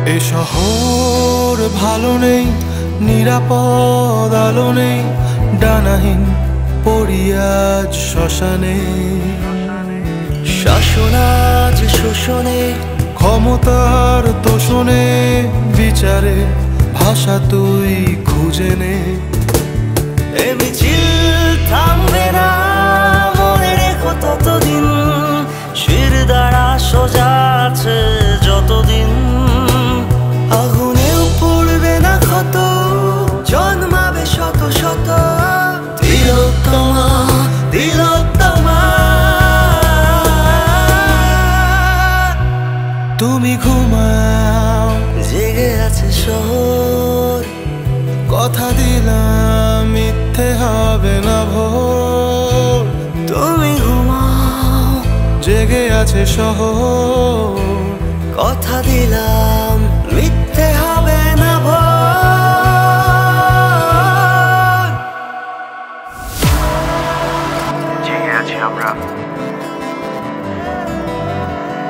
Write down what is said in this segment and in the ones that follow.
এ শহর ভালো নেই, নিরাপদ আলো নেই, ডানাহীন পড়িয়াজ শ্মশানে। শাসন আজ শোষণে, ক্ষমতার তোষণে, বিচারে ভাষা তুই খুঁজে নে। এ মিছিল থামবে না, মনে রেখো ততদিন। শির দ্বারা সোজা আছে যতদিন, আগুনেও পড়বে না ক্ষত, জন্মাবে শত শত তিলোত্তমা তিলোত্তমা। তুমি ঘুমাও, জেগে আছে শহর, কথা দিলাম মিথ্যে হবে না ভোর। তুমি ঘুমাও, জেগে আছে শহর, কথা দিলাম মিথ্যে হবে না ভোর। জেগে আছি আমরা,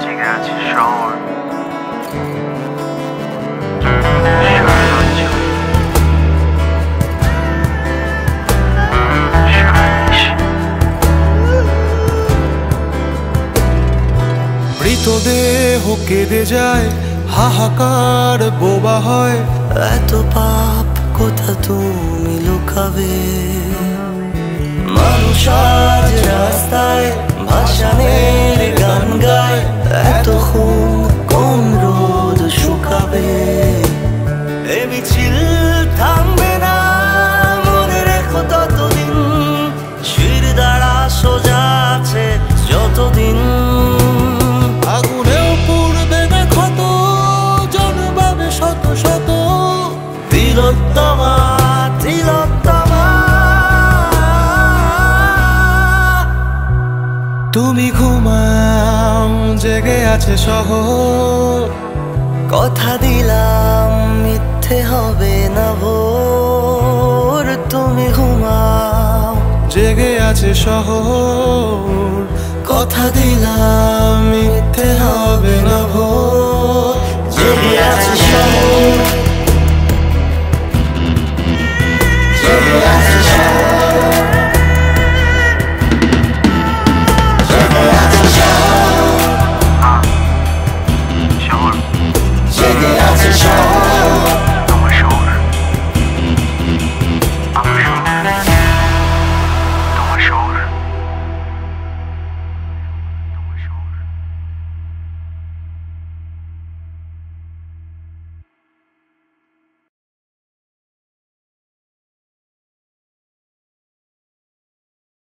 জেগে আছে শহর। মৃতদেহ কেঁদে যায়, হাহাকার বোবা হয়। এত পাপ কোথা তুমি লুকাবে? মানুষ আজ রাস্তায় ভাসানের গান গায়, এত খুন কোন রোদ শুকাবে? এ মিছিল থামবে না, মনে রেখো ততদিন। শির দ্বারা সোজা আছে যতদিন, আগুনেও পুড়বে না ক্ষত, জন্মাবে শত শত তিলোত্তমা তিলোত্তমা। তুমি ঘুমাও, জেগে আছে শহর, কথা দিলাম মিথ্যে হবে না ভোর। তুমি ঘুমাও, জেগে আছে শহর, কথা দিলাম মিথ্যে হবে না ভোর।